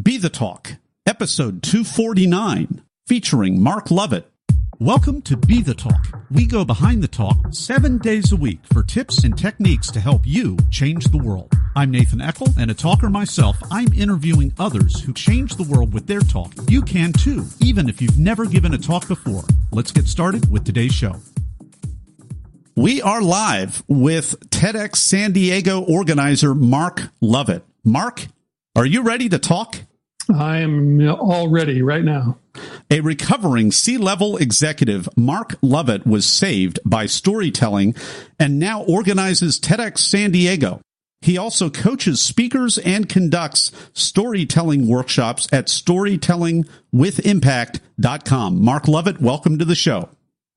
Be the Talk, episode 249, featuring Mark Lovett. Welcome to Be the Talk. We go behind the talk 7 days a week for tips and techniques to help you change the world. I'm Nathan Eckel, and a talker myself. I'm interviewing others who change the world with their talk. You can too, even if you've never given a talk before. Let's get started with today's show. We are live with TEDxSanDiego organizer Mark Lovett. Mark, are you ready to talk? I am all ready right now. A recovering C-level executive, Mark Lovett was saved by storytelling and now organizes TEDxSanDiego. He also coaches speakers and conducts storytelling workshops at storytellingwithimpact.com. Mark Lovett, welcome to the show.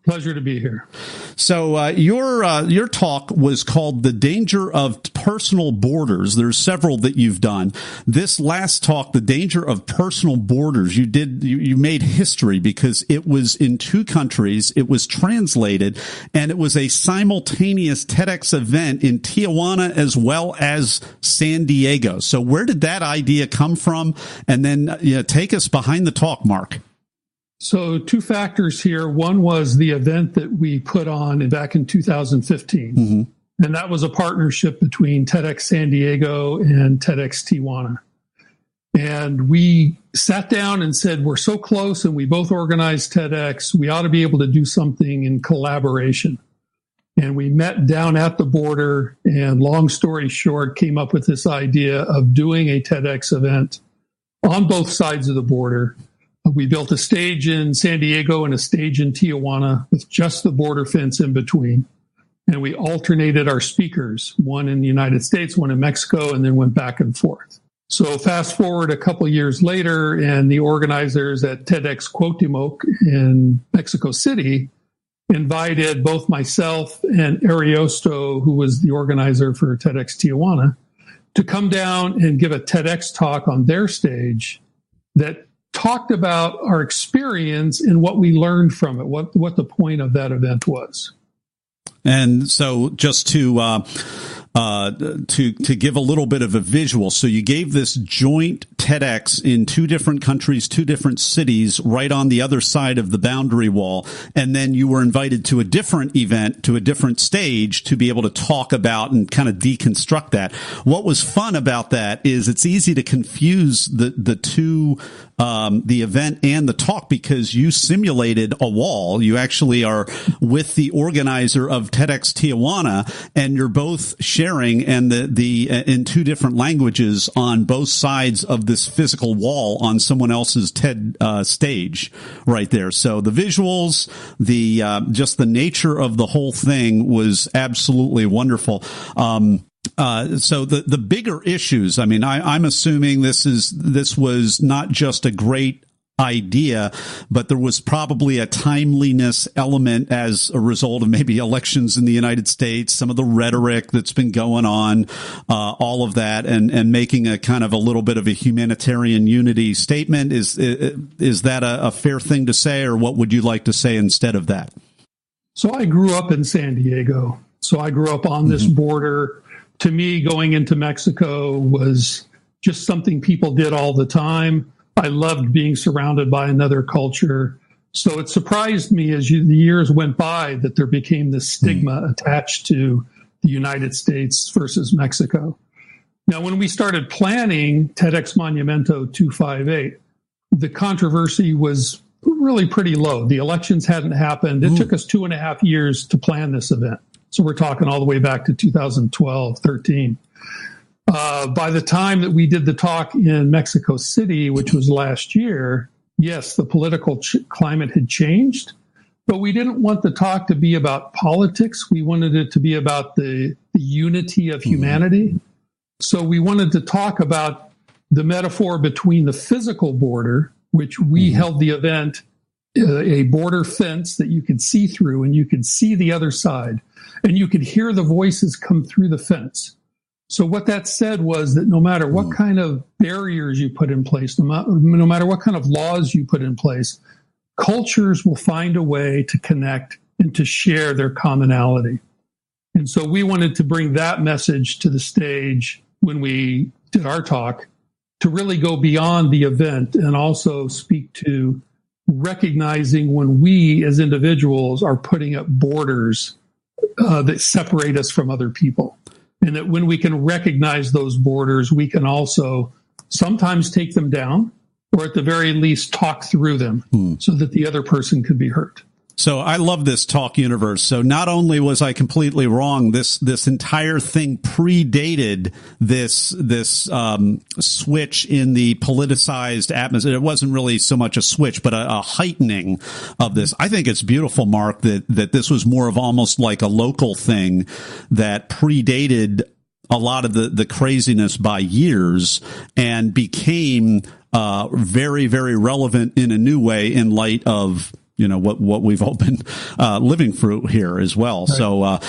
Pleasure to be here. So your talk was called The Danger of Personal Borders. There's several that you've done. This last talk, The Danger of Personal Borders, you made history because it was in 2 countries. It was translated, and it was a simultaneous TEDx event in Tijuana as well as San Diego. So where did that idea come from? And then take us behind the talk, Mark. So 2 factors here. One was the event that we put on back in 2015. Mm-hmm. And that was a partnership between TEDxSanDiego and TEDx Tijuana. And we sat down and said, we're so close and we both organized TEDx. We ought to be able to do something in collaboration. And we met down at the border and, long story short, came up with this idea of doing a TEDx event on both sides of the border. We built a stage in San Diego and a stage in Tijuana with just the border fence in between. And we alternated our speakers, one in the United States, one in Mexico, and then went back and forth. So fast forward a couple of years later, and the organizers at TEDx Cuauhtémoc in Mexico City invited both myself and Ariosto, who was the organizer for TEDx Tijuana, to come down and give a TEDx talk on their stage that talked about our experience and what we learned from it, what the point of that event was. And so just to give a little bit of a visual. So you gave this joint TEDx in 2 different countries, 2 different cities, right on the other side of the boundary wall. And then you were invited to a different event, to a different stage, to be able to talk about and kind of deconstruct that. What was fun about that is it's easy to confuse the two, the event and the talk, because you simulated a wall. You actually are with the organizer of TEDx Tijuana, and you're both sharing and the in 2 different languages on both sides of this physical wall on someone else's TED stage right there. So the visuals, the just the nature of the whole thing was absolutely wonderful. So the bigger issues, I mean, I'm assuming this was not just a great idea, but there was probably a timeliness element as a result of maybe elections in the United States, some of the rhetoric that's been going on, all of that, and making a kind of a little bit of a humanitarian unity statement. Is that a fair thing to say, or what would you like to say instead of that? So I grew up in San Diego. So I grew up on this border. To me, going into Mexico was just something people did all the time. I loved being surrounded by another culture. So it surprised me as the years went by that there became this stigma attached to the United States versus Mexico. Now, when we started planning TEDx Monumento 258, the controversy was really pretty low. The elections hadn't happened. It took us 2.5 years to plan this event. So we're talking all the way back to 2012, 13. By the time that we did the talk in Mexico City, which was last year, yes, the political climate had changed, but we didn't want the talk to be about politics. We wanted it to be about the unity of humanity. So we wanted to talk about the metaphor between the physical border, which we held the event, a border fence that you could see through, and you could see the other side, and you could hear the voices come through the fence. So what that said was that no matter what kind of barriers you put in place, no matter what kind of laws you put in place, cultures will find a way to connect and to share their commonality. And so we wanted to bring that message to the stage when we did our talk. to really go beyond the event and also speak to recognizing when we as individuals are putting up borders that separate us from other people. And that when we can recognize those borders, we can also sometimes take them down, or at the very least talk through them so that the other person could be heard. So I love this talk universe. So not only was I completely wrong, this entire thing predated this switch in the politicized atmosphere. It wasn't really so much a switch, but a heightening of this. I think it's beautiful, Mark, that this was more of almost like a local thing that predated a lot of the craziness by years and became very, very relevant in a new way in light of what we've all been living through here as well. Right. So,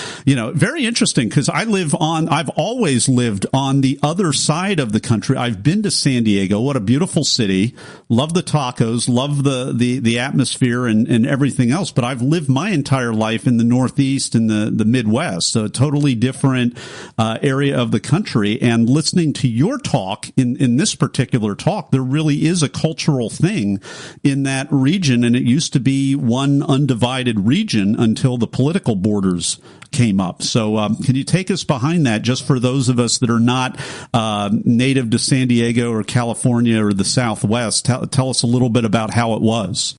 very interesting because I've always lived on the other side of the country. I've been to San Diego. What a beautiful city. Love the tacos, love the atmosphere and everything else. But I've lived my entire life in the Northeast and the Midwest. So a totally different area of the country. And listening to your talk in this particular talk, there really is a cultural thing in that region. And it used to be one undivided region until the political borders came up. So can you take us behind that just for those of us that are not native to San Diego or California or the Southwest? Tell us a little bit about how it was.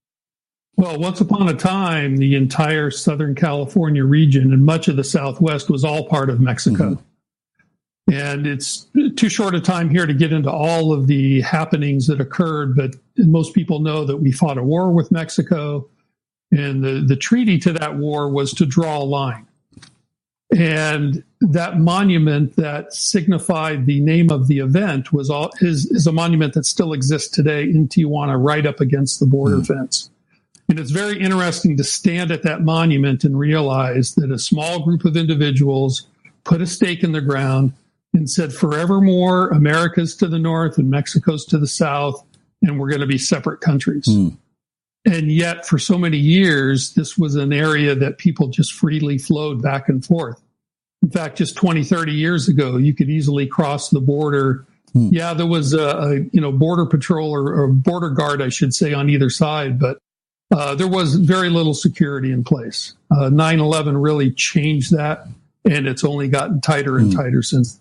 Well, once upon a time, the entire Southern California region and much of the Southwest was all part of Mexico. Mm-hmm. And it's too short a time here to get into all of the happenings that occurred, but most people know that we fought a war with Mexico, and the treaty to that war was to draw a line. And that monument that signified the name of the event is a monument that still exists today in Tijuana, right up against the border fence. And it's very interesting to stand at that monument and realize that a small group of individuals put a stake in the ground and said, forevermore, America's to the north and Mexico's to the south, and we're going to be separate countries. And yet, for so many years, this was an area that people just freely flowed back and forth. In fact, just 20, 30 years ago, you could easily cross the border. Yeah, there was a border patrol or border guard, I should say, on either side, but there was very little security in place. 9/11 really changed that, and it's only gotten tighter and tighter since.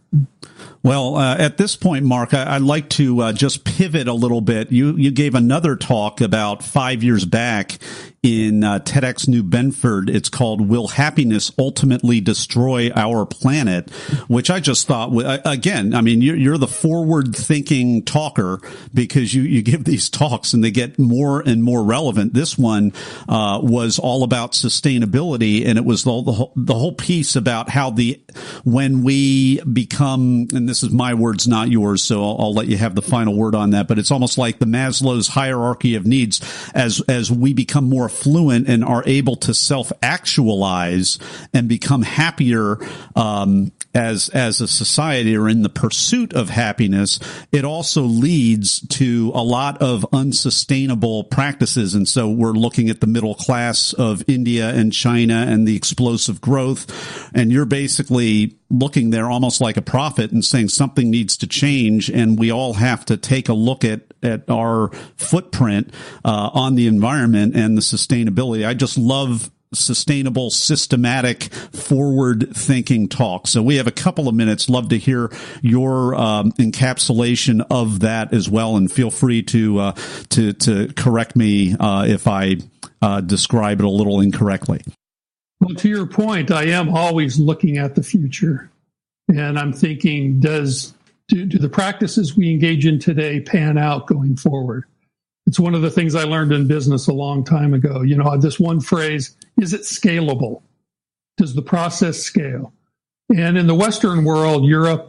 Well, at this point, Mark, I'd like to just pivot a little bit. You gave another talk about 5 years back in TEDx New Bedford. It's called "Will Happiness Ultimately Destroy Our Planet?" Which I just thought, again, I mean, you're the forward-thinking talker because you give these talks and they get more and more relevant. This one was all about sustainability, and it was the whole piece about how when we become, and this is my words, not yours, so I'll let you have the final word on that, but it's almost like the Maslow's hierarchy of needs. As we become more affluent and are able to self-actualize and become happier as a society or in the pursuit of happiness, it also leads to a lot of unsustainable practices. And so we're looking at the middle class of India and China and the explosive growth. And you're basically looking there almost like a prophet and saying something needs to change, and we all have to take a look at our footprint on the environment and the sustainability. I just love sustainable, systematic, forward-thinking talk. So we have a couple of minutes. Love to hear your encapsulation of that as well, and feel free to correct me if I describe it a little incorrectly. Well, to your point, I am always looking at the future, and I'm thinking, do the practices we engage in today pan out going forward? It's one of the things I learned in business a long time ago. This one phrase, is it scalable? Does the process scale? And in the Western world, Europe,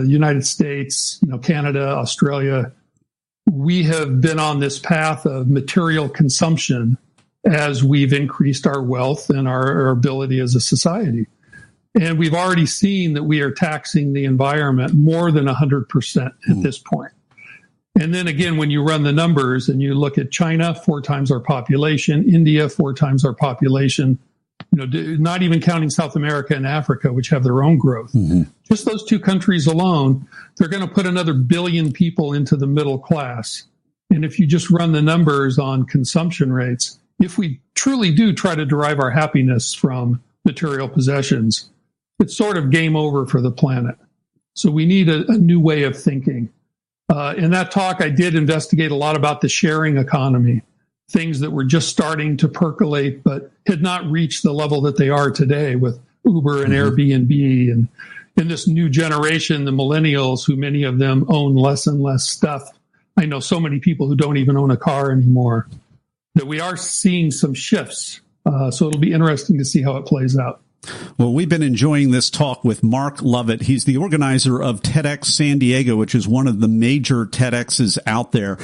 United States, Canada, Australia, we have been on this path of material consumption as we've increased our wealth and our ability as a society. And we've already seen that we are taxing the environment more than 100% at this point. And then again, when you run the numbers and you look at China, 4 times our population, India, 4 times our population, not even counting South America and Africa, which have their own growth. Just those two countries alone, they're going to put another billion people into the middle class. And if you just run the numbers on consumption rates, if we truly do try to derive our happiness from material possessions, it's sort of game over for the planet. So we need a new way of thinking. In that talk, I did investigate a lot about the sharing economy, things that were just starting to percolate, but had not reached the level that they are today with Uber and Airbnb. And in this new generation, the millennials, who many of them own less and less stuff. I know so many people who don't even own a car anymore, that we are seeing some shifts. So it'll be interesting to see how it plays out. Well, we've been enjoying this talk with Mark Lovett. He's the organizer of TEDxSanDiego, which is one of the major TEDx's out there.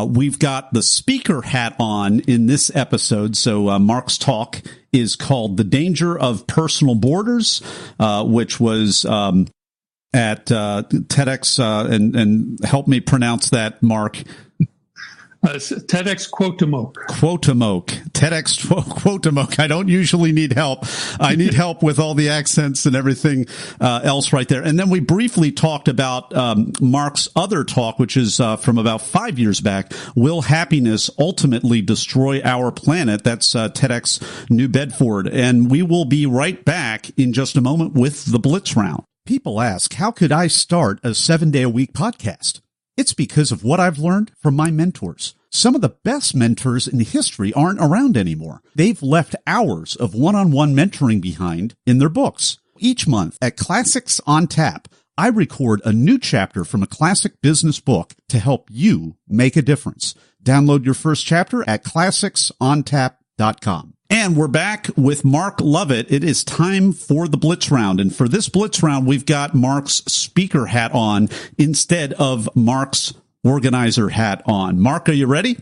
We've got the speaker hat on in this episode. So Mark's talk is called The Danger of Personal Borders, which was at TEDx, and help me pronounce that, Mark. TEDx Quotemoc. TEDx Quotemoc. I don't usually need help. I need help with all the accents and everything else right there. And then we briefly talked about Mark's other talk, which is from about 5 years back. Will happiness ultimately destroy our planet? That's TEDx New Bedford. And we will be right back in just a moment with the Blitz Round. People ask, how could I start a 7-day-a-week podcast? It's because of what I've learned from my mentors. Some of the best mentors in history aren't around anymore. They've left hours of one-on-one mentoring behind in their books. Each month at Classics on Tap, I record a new chapter from a classic business book to help you make a difference. Download your first chapter at classicsontap.com. And we're back with Mark Lovett. It is time for the Blitz Round. And for this Blitz Round, we've got Mark's speaker hat on instead of Mark's organizer hat on. Mark, are you ready?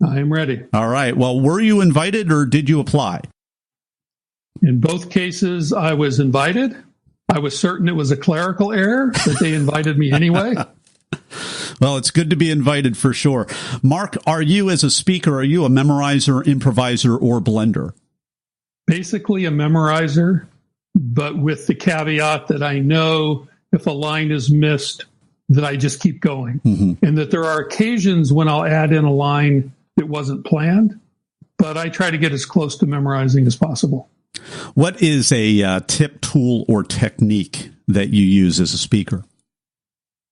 I'm ready. All right. Well, were you invited or did you apply? In both cases, I was invited. I was certain it was a clerical error, but they invited me anyway. Well, it's good to be invited for sure. Mark, are you, as a speaker, are you a memorizer, improviser, or blender? Basically a memorizer, but with the caveat that I know if a line is missed, that I just keep going. And that there are occasions when I'll add in a line that wasn't planned, but I try to get as close to memorizing as possible. What is a tip, tool, or technique that you use as a speaker?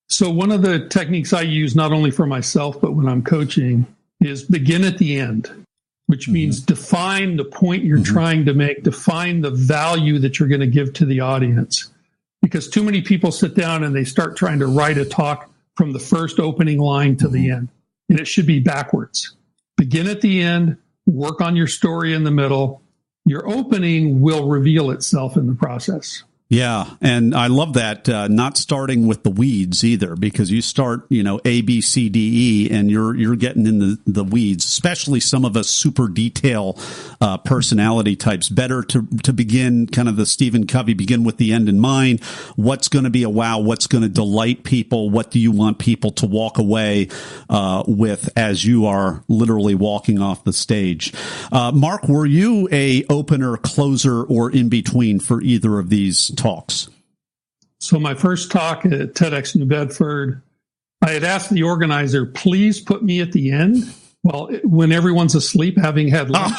So one of the techniques I use, not only for myself, but when I'm coaching, is begin at the end, which means define the point you're trying to make, define the value that you're going to give to the audience. Because too many people sit down and they start trying to write a talk from the first opening line to the end. And it should be backwards. Begin at the end, work on your story in the middle. Your opening will reveal itself in the process. Yeah, and I love that, not starting with the weeds either, because you start, A, B, C, D, E, and you're getting in the weeds, especially some of us super detail personality types. Better to begin kind of the Stephen Covey, begin with the end in mind. What's going to be a wow? What's going to delight people? What do you want people to walk away with as you are literally walking off the stage? Mark, were you a opener, closer, or in between for either of these talks? So my first talk at TEDx New Bedford, I had asked the organizer, please put me at the end when everyone's asleep, having had lunch.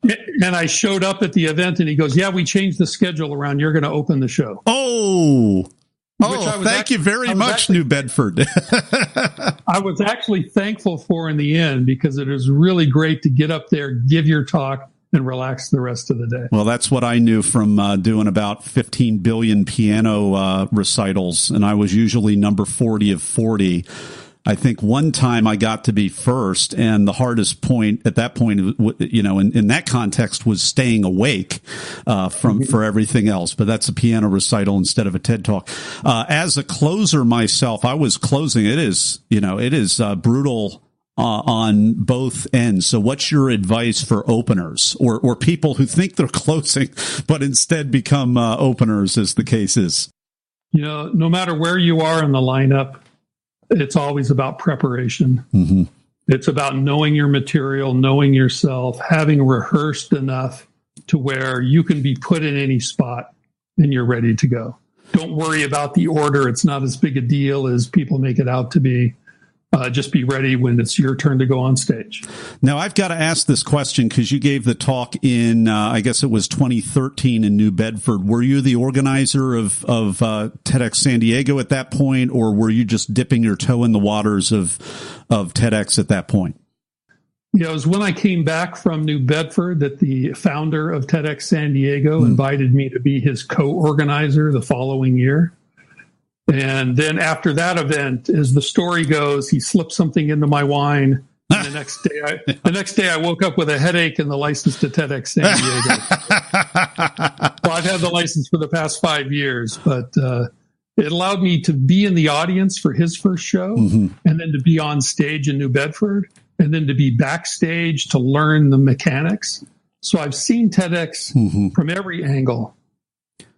And I showed up at the event and he goes, yeah, we changed the schedule around. You're going to open the show. Thank you very much, New Bedford. I was actually thankful for in the end, because it is really great to get up there, give your talk, and relax the rest of the day. Well, that's what I knew from doing about 15 billion piano recitals, and I was usually number 40 of 40. I think one time I got to be first, and the hardest point at that point, in that context, was staying awake for everything else. But that's a piano recital instead of a TED Talk. As a closer myself, I was closing. It is brutal on both ends. So what's your advice for openers or people who think they're closing, but instead become openers, as the case is? No matter where you are in the lineup, it's always about preparation. It's about knowing your material, knowing yourself, having rehearsed enough, to where you can be put in any spot and you're ready to go. Don't worry about the order. It's not as big a deal as people make it out to be. Just be ready when it's your turn to go on stage. Now, I've got to ask this question because you gave the talk in, I guess it was 2013 in New Bedford. Were you the organizer of TEDxSanDiego at that point, or were you just dipping your toe in the waters of TEDx at that point? Yeah, it was when I came back from New Bedford that the founder of TEDxSanDiego invited me to be his co-organizer the following year. And then after that event, as the story goes, he slipped something into my wine. And the next day I woke up with a headache and the license to TEDxSanDiego. Well, I've had the license for the past 5 years, but it allowed me to be in the audience for his first show, and then to be on stage in New Bedford, and then to be backstage to learn the mechanics. So I've seen TEDx from every angle.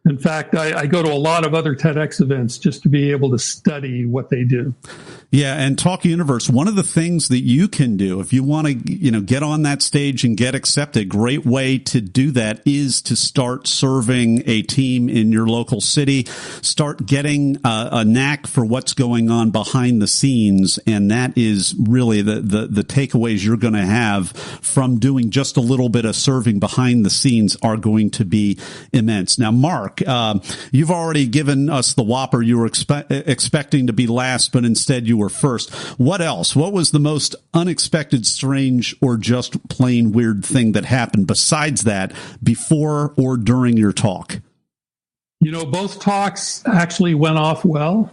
In fact, I go to a lot of other TEDx events just to be able to study what they do. Yeah, and Talk Universe, one of the things that you can do if you want to, get on that stage and get accepted, great way to do that is to start serving a team in your local city, start getting a knack for what's going on behind the scenes, and that is really the takeaways you're going to have from doing just a little bit of serving behind the scenes are going to be immense. Now, Mark, you've already given us the whopper. You were expecting to be last, but instead you were first. What else? What was the most unexpected, strange, or just plain weird thing that happened besides that before or during your talk? Both talks actually went off well.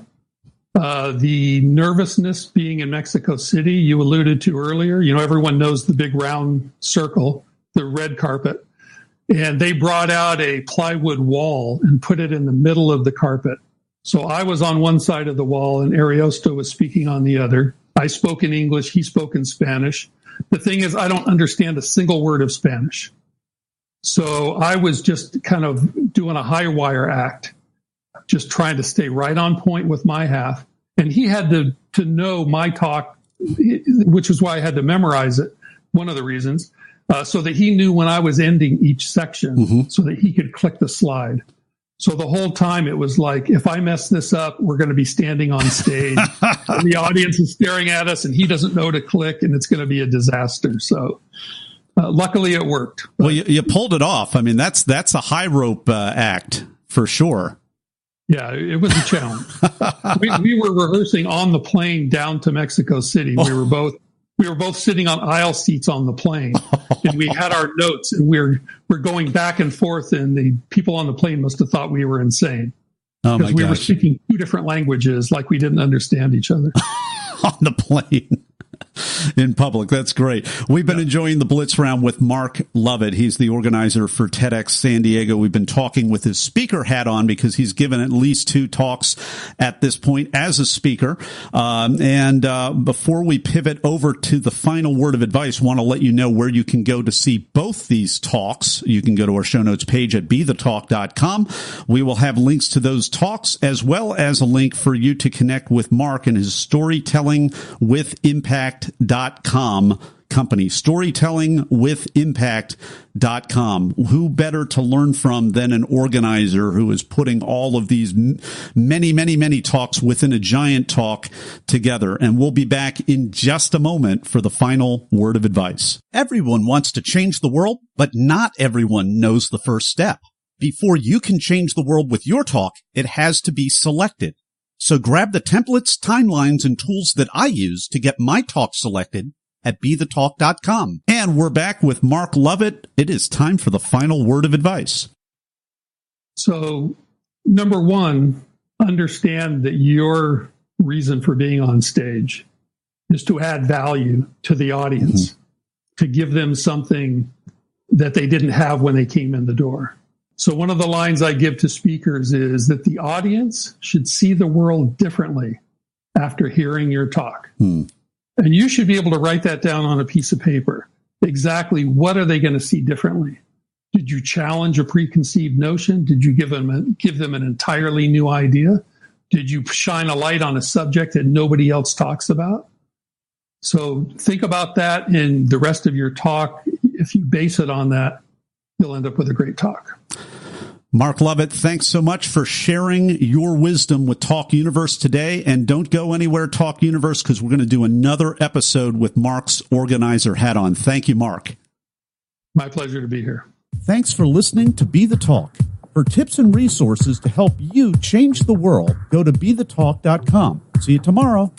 The nervousness being in Mexico City, you alluded to earlier. Everyone knows the big round circle, the red carpet. And they brought out a plywood wall and put it in the middle of the carpet. So I was on one side of the wall and Ariosto was speaking on the other. I spoke in English. He spoke in Spanish. The thing is, I don't understand a single word of Spanish. So I was just kind of doing a high wire act, just trying to stay right on point with my half. And he had to know my talk, which is why I had to memorize it, one of the reasons, so that he knew when I was ending each section so that he could click the slide. So the whole time it was like, if I mess this up, we're going to be standing on stage. The audience is staring at us and he doesn't know to click and it's going to be a disaster. So luckily it worked. Well, you pulled it off. I mean, that's a high rope act for sure. Yeah, it was a challenge. we were rehearsing on the plane down to Mexico City. We were both sitting on aisle seats on the plane, and we had our notes, and we're going back and forth, and the people on the plane must have thought we were insane because we were speaking two different languages, like we didn't understand each other on the plane. In public. That's great. We've been enjoying the Blitz round with Mark Lovett. He's the organizer for TEDxSanDiego. We've been talking with his speaker hat on because he's given at least 2 talks at this point as a speaker. Before we pivot over to the final word of advice, I want to let you know where you can go to see both these talks. You can go to our show notes page at BeTheTalk.com. We will have links to those talks as well as a link for you to connect with Mark and his StorytellingWithImpact.com company, StorytellingWithImpact.com. Who better to learn from than an organizer who is putting all of these many, many, many talks within a giant talk together. And we'll be back in just a moment for the final word of advice. Everyone wants to change the world, but not everyone knows the first step. Before you can change the world with your talk, it has to be selected. So grab the templates, timelines, and tools that I use to get my talk selected at BeTheTalk.com. And we're back with Mark Lovett. It is time for the final word of advice. So, number one, understand that your reason for being on stage is to add value to the audience, to give them something that they didn't have when they came in the door. So one of the lines I give to speakers is that the audience should see the world differently after hearing your talk. And you should be able to write that down on a piece of paper. Exactly what are they going to see differently? Did you challenge a preconceived notion? Did you give them an entirely new idea? Did you shine a light on a subject that nobody else talks about? So think about that in the rest of your talk. If you base it on that, you'll end up with a great talk. Mark Lovett, thanks so much for sharing your wisdom with Talk Universe today. And don't go anywhere, Talk Universe, because we're going to do another episode with Mark's organizer hat on. Thank you, Mark. My pleasure to be here. Thanks for listening to Be the Talk. For tips and resources to help you change the world, go to BeTheTalk.com. See you tomorrow.